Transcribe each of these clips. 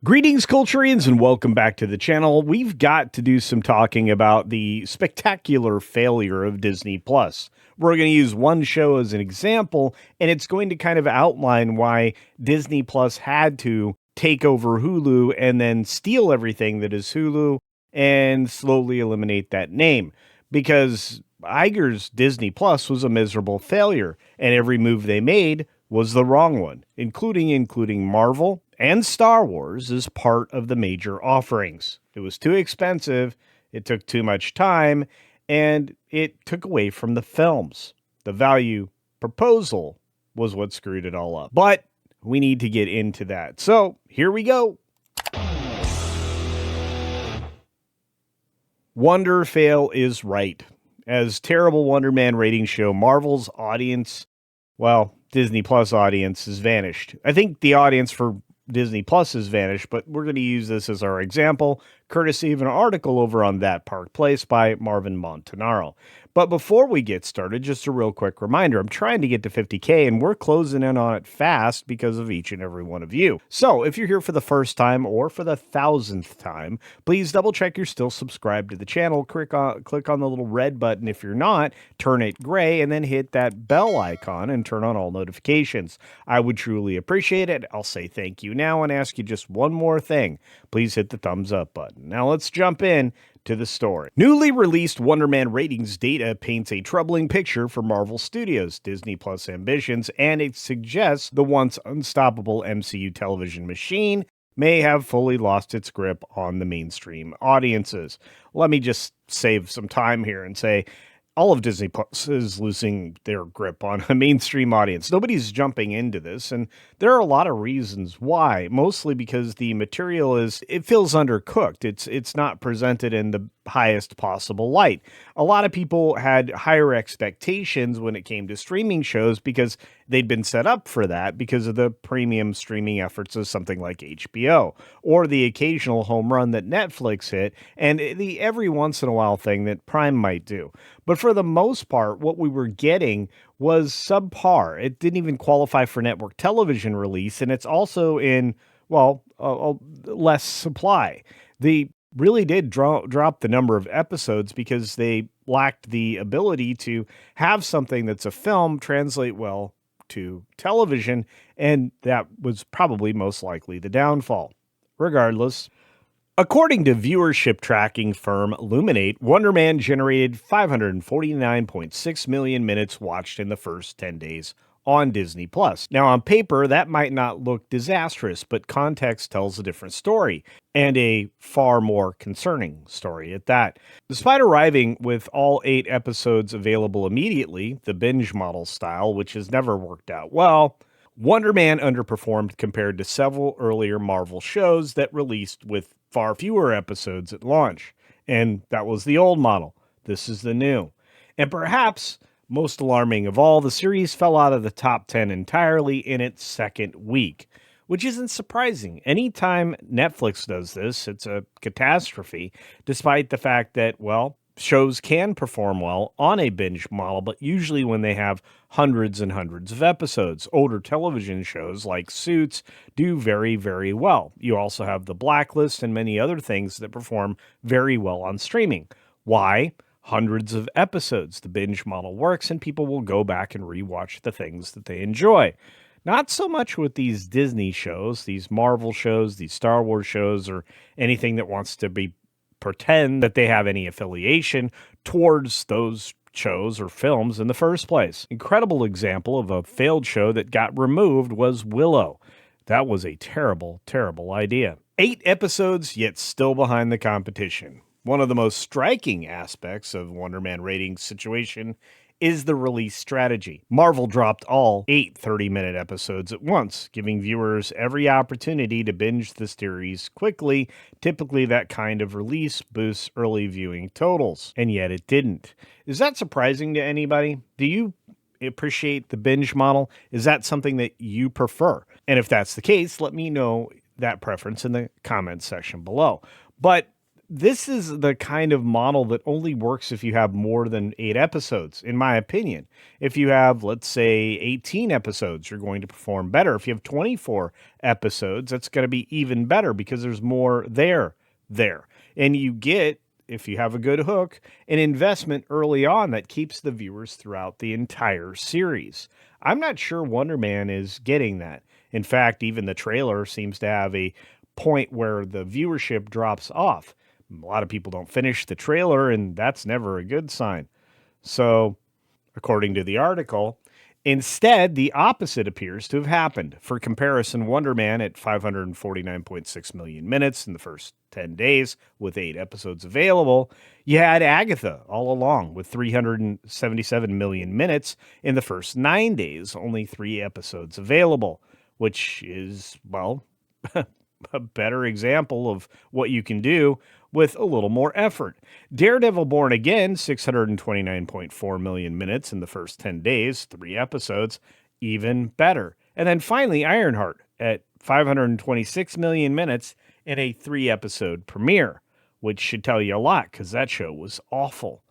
Greetings, Culturians, and welcome back to the channel. We've got to do some talking about the spectacular failure of Disney Plus. We're going to use one show as an example, and it's going to kind of outline why Disney Plus had to take over Hulu and then steal everything that is Hulu and slowly eliminate that name. Because Iger's Disney Plus was a miserable failure, and every move they made was the wrong one, including Marvel and Star Wars as part of the major offerings. It was too expensive, it took too much time, and it took away from the films. The value proposal was what screwed it all up. But we need to get into that. So here we go. Wonder Fail is right. As terrible Wonder Man ratings show, Marvel's audience, well, Disney Plus audience has vanished. I think the audience for Disney Plus has vanished, but we're going to use this as our example, courtesy of an article over on That Park Place by Marvin Montanaro. But before we get started, just a real quick reminder, I'm trying to get to 50K and we're closing in on it fast because of each and every one of you. So if you're here for the first time or for the 1000th time, please double check you're still subscribed to the channel. Click on the little red button if you're not, turn it gray, and then hit that bell icon and turn on all notifications. I would truly appreciate it. I'll say thank you now and ask you just one more thing. Please hit the thumbs up button. Now let's jump in to the story. Newly released Wonder Man ratings data paints a troubling picture for Marvel Studios' Disney Plus ambitions, and it suggests the once unstoppable MCU television machine may have fully lost its grip on the mainstream audiences. Let me just save some time here and say, all of Disney Plus is losing their grip on a mainstream audience. Nobody's jumping into this, and there are a lot of reasons why. Mostly because the material it feels undercooked. It's not presented in the highest possible light. A lot of people had higher expectations when it came to streaming shows because they'd been set up for that because of the premium streaming efforts of something like HBO or the occasional home run that Netflix hit and the every once in a while thing that Prime might do. But for the most part, what we were getting was subpar. It didn't even qualify for network television release, and it's also in, well, less supply. They really did drop the number of episodes because they lacked the ability to have something that's a film translate well to television, and that was probably most likely the downfall. Regardless, according to viewership tracking firm Luminate, Wonder Man generated 549.6 million minutes watched in the first 10 days on Disney Plus. Now, on paper, that might not look disastrous, but context tells a different story, and a far more concerning story at that. Despite arriving with all 8 episodes available immediately, the binge model style, which has never worked out well, Wonder Man underperformed compared to several earlier Marvel shows that released with far fewer episodes at launch. And that was the old model. This is the new. And perhaps most alarming of all, the series fell out of the top 10 entirely in its second week, which isn't surprising. Anytime Netflix does this, it's a catastrophe, despite the fact that, well, shows can perform well on a binge model, but usually when they have hundreds and hundreds of episodes. Older television shows like Suits do very, very well. You also have The Blacklist and many other things that perform very well on streaming. Why? Hundreds of episodes. The binge model works, and people will go back and rewatch the things that they enjoy. Not so much with these Disney shows, these Marvel shows, these Star Wars shows, or anything that wants to pretend that they have any affiliation towards those shows or films in the first place. Incredible example of a failed show that got removed was Willow. That was a terrible, terrible idea. 8 episodes, yet still behind the competition. One of the most striking aspects of Wonder Man ratings situation is the release strategy. Marvel dropped all 8 30-minute episodes at once, giving viewers every opportunity to binge the series quickly. Typically, that kind of release boosts early viewing totals, and yet it didn't. Is that surprising to anybody? Do you appreciate the binge model? Is that something that you prefer? And if that's the case, let me know that preference in the comments section below. But this is the kind of model that only works if you have more than 8 episodes, in my opinion. If you have, let's say, 18 episodes, you're going to perform better. If you have 24 episodes, that's going to be even better because there's more there. And you get, if you have a good hook, an investment early on that keeps the viewers throughout the entire series. I'm not sure Wonder Man is getting that. In fact, even the trailer seems to have a point where the viewership drops off. A lot of people don't finish the trailer, and that's never a good sign. So, according to the article, instead, the opposite appears to have happened. For comparison, Wonder Man at 549.6 million minutes in the first 10 days with 8 episodes available. You had Agatha All Along with 377 million minutes in the first 9 days, only 3 episodes available, which is, well, a better example of what you can do with a little more effort. Daredevil Born Again, 629.4 million minutes in the first 10 days, 3 episodes, even better. And then finally, Ironheart at 526 million minutes in a 3-episode premiere, which should tell you a lot because that show was awful.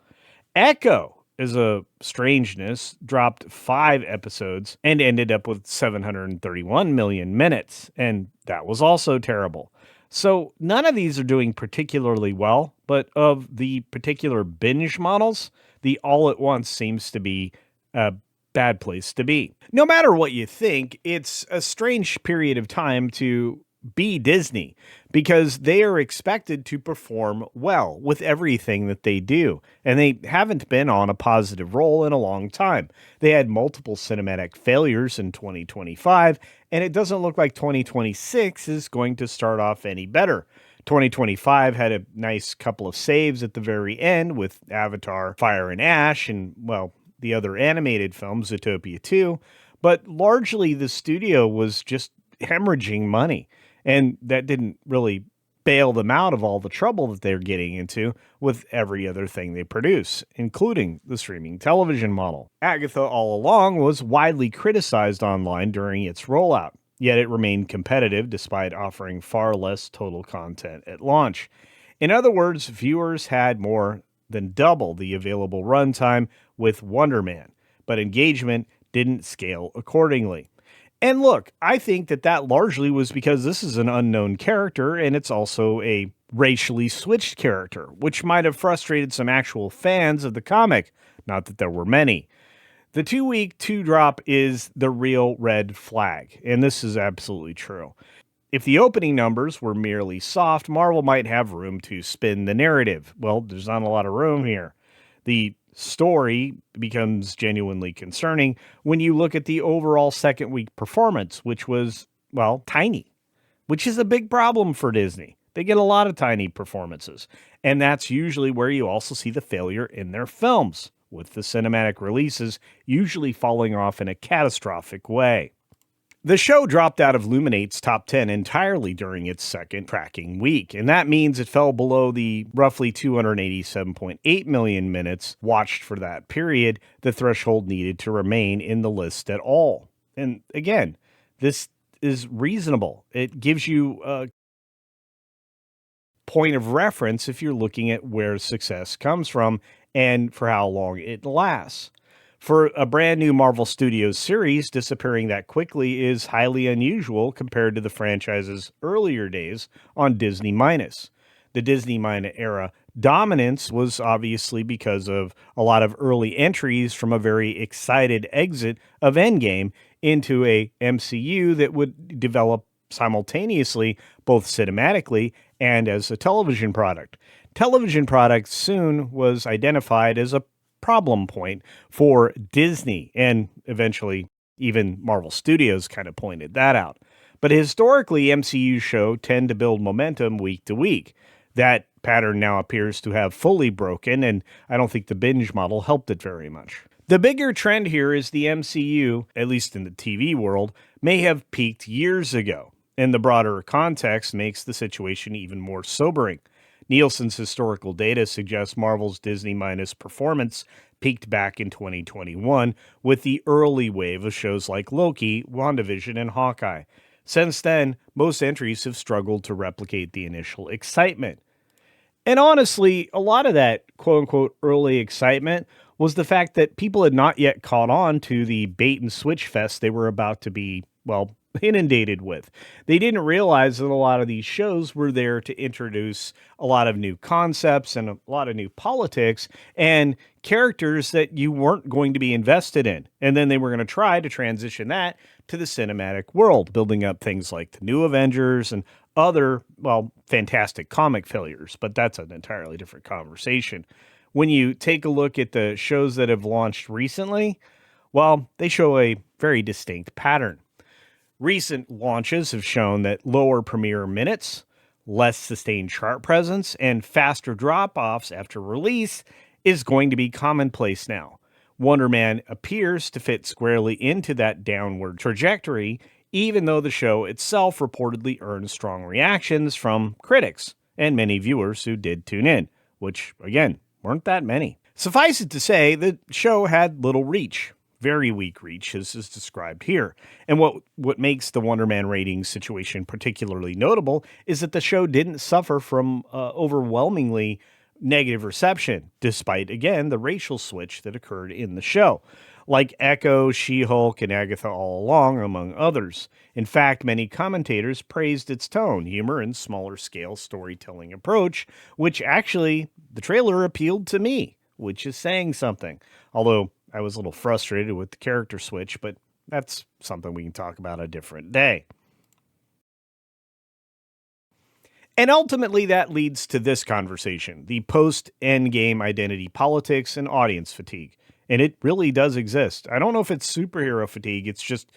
Echo is a strangeness, dropped 5 episodes and ended up with 731 million minutes, and that was also terrible. So none of these are doing particularly well, but of the particular binge models, the all at once seems to be a bad place to be. No matter what you think, it's a strange period of time to be Disney because they are expected to perform well with everything that they do. And they haven't been on a positive roll in a long time. They had multiple cinematic failures in 2025, and it doesn't look like 2026 is going to start off any better. 2025 had a nice couple of saves at the very end with Avatar, Fire and Ash, and, well, the other animated films, Zootopia 2. But largely the studio was just hemorrhaging money. And that didn't really bail them out of all the trouble that they're getting into with every other thing they produce, including the streaming television model. Agatha All Along was widely criticized online during its rollout, yet it remained competitive despite offering far less total content at launch. In other words, viewers had more than double the available runtime with Wonder Man, but engagement didn't scale accordingly. And look, I think that largely was because this is an unknown character and it's also a racially switched character, which might have frustrated some actual fans of the comic. Not that there were many. The 2-week 2-drop is the real red flag, and this is absolutely true. If the opening numbers were merely soft, Marvel might have room to spin the narrative. Well, there's not a lot of room here. The story becomes genuinely concerning when you look at the overall second week performance, which was, well, tiny, which is a big problem for Disney. They get a lot of tiny performances, and that's usually where you also see the failure in their films, with the cinematic releases usually falling off in a catastrophic way. The show dropped out of Luminate's top 10 entirely during its second tracking week, and that means it fell below the roughly 287.8 million minutes watched for that period, the threshold needed to remain in the list at all. And again, this is reasonable. It gives you a point of reference if you're looking at where success comes from and for how long it lasts. For a brand new Marvel Studios series, disappearing that quickly is highly unusual compared to the franchise's earlier days on Disney Minus. The Disney Minus era dominance was obviously because of a lot of early entries from a very excited exit of Endgame into a MCU that would develop simultaneously both cinematically and as a television product. Television product soon was identified as a problem point for Disney, and eventually even Marvel Studios kind of pointed that out. But historically, MCU shows tend to build momentum week to week. That pattern now appears to have fully broken, and I don't think the binge model helped it very much. The bigger trend here is the MCU, at least in the TV world, may have peaked years ago, and the broader context makes the situation even more sobering. Nielsen's historical data suggests Marvel's Disney Minus performance peaked back in 2021 with the early wave of shows like Loki, WandaVision, and Hawkeye. Since then, most entries have struggled to replicate the initial excitement. And honestly, a lot of that quote unquote early excitement was the fact that people had not yet caught on to the bait and switch fest they were about to be, well, inundated with. They didn't realize that a lot of these shows were there to introduce a lot of new concepts and a lot of new politics and characters that you weren't going to be invested in. And then they were going to try to transition that to the cinematic world, building up things like the new Avengers and other, well, fantastic comic failures, but that's an entirely different conversation. When you take a look at the shows that have launched recently, well, they show a very distinct pattern. Recent launches have shown that lower premiere minutes, less sustained chart presence, and faster drop offs after release is going to be commonplace now. Wonder Man appears to fit squarely into that downward trajectory, even though the show itself reportedly earned strong reactions from critics and many viewers who did tune in, which, again, weren't that many. Suffice it to say, the show had little reach. Very weak reach, as is described here. And what makes the Wonder Man ratings situation particularly notable is that the show didn't suffer from overwhelmingly negative reception, despite, again, the racial switch that occurred in the show, like Echo, She-Hulk, and Agatha All Along, among others. In fact, many commentators praised its tone, humor, and smaller-scale storytelling approach, which actually, the trailer appealed to me, which is saying something. Although I was a little frustrated with the character switch, but that's something we can talk about a different day. And ultimately, that leads to this conversation, the post-Endgame identity politics and audience fatigue. And it really does exist. I don't know if it's superhero fatigue, it's just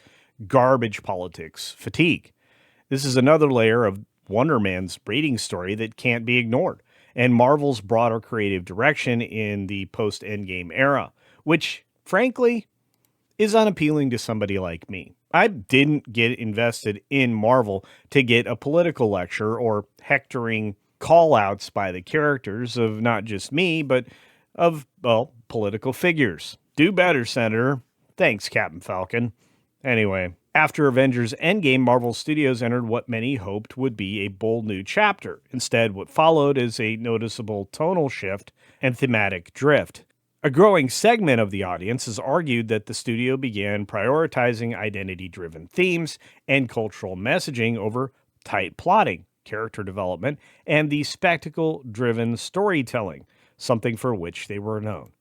garbage politics fatigue. This is another layer of Wonder Man's rating story that can't be ignored, and Marvel's broader creative direction in the post-Endgame era, which, frankly, is unappealing to somebody like me. I didn't get invested in Marvel to get a political lecture or hectoring call-outs by the characters of not just me, but of, well, political figures. Do better, Senator. Thanks, Captain Falcon. Anyway, after Avengers Endgame, Marvel Studios entered what many hoped would be a bold new chapter. Instead, what followed is a noticeable tonal shift and thematic drift. A growing segment of the audience has argued that the studio began prioritizing identity-driven themes and cultural messaging over tight plotting, character development, and the spectacle-driven storytelling, something for which they were known.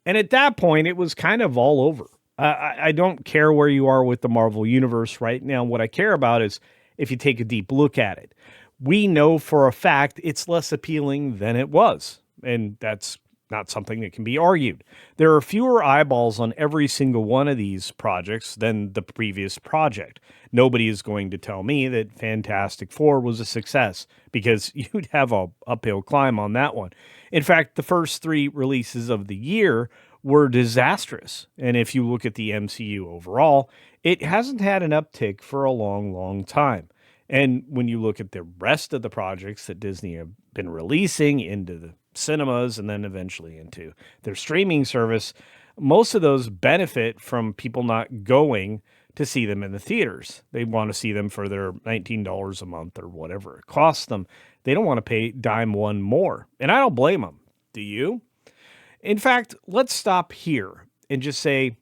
And at that point, it was kind of all over. I don't care where you are with the Marvel Universe right now. What I care about is if you take a deep look at it. We know for a fact it's less appealing than it was, and that's not something that can be argued. There are fewer eyeballs on every single one of these projects than the previous project. Nobody is going to tell me that Fantastic Four was a success because you'd have a uphill climb on that one. In fact, the first three releases of the year were disastrous. And if you look at the MCU overall, it hasn't had an uptick for a long, long time. And when you look at the rest of the projects that Disney have been releasing into the cinemas and then eventually into their streaming service, most of those benefit from people not going to see them in the theaters. They want to see them for their $19 a month or whatever it costs them. They don't want to pay dime one more. And I don't blame them. Do you? In fact, let's stop here and just say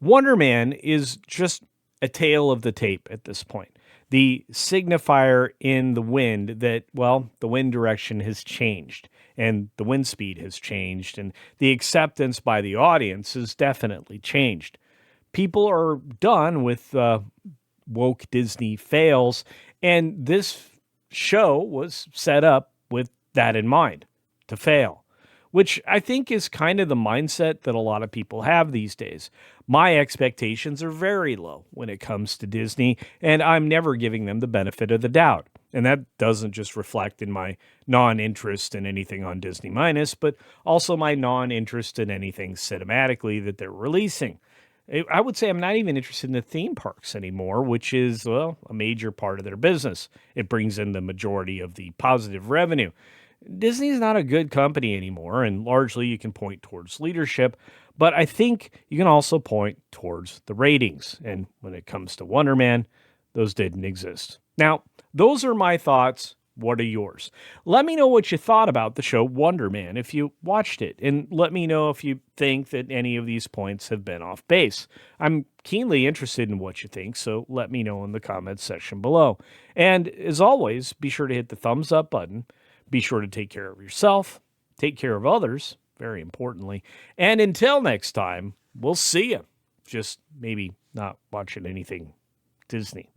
Wonder Man is just a tale of the tape at this point. The signifier in the wind that, well, the wind direction has changed and the wind speed has changed and the acceptance by the audience has definitely changed. People are done with woke Disney fails, and this show was set up with that in mind, to fail, which I think is kind of the mindset that a lot of people have these days. My expectations are very low when it comes to Disney, and I'm never giving them the benefit of the doubt. And that doesn't just reflect in my non-interest in anything on Disney Minus, but also my non-interest in anything cinematically that they're releasing. I would say I'm not even interested in the theme parks anymore, which is, well, a major part of their business. It brings in the majority of the positive revenue. Disney is not a good company anymore, and largely you can point towards leadership, but I think you can also point towards the ratings. And when it comes to Wonder Man, those didn't exist. Now, those are my thoughts What are yours? Let me know what you thought about the show Wonder Man if you watched it, and let me know if you think that any of these points have been off base. I'm keenly interested in what you think, so let me know in the comments section below. And as always, be sure to hit the thumbs up button. Be sure to take care of yourself, take care of others, very importantly. And until next time, we'll see you. Just maybe not watching anything Disney.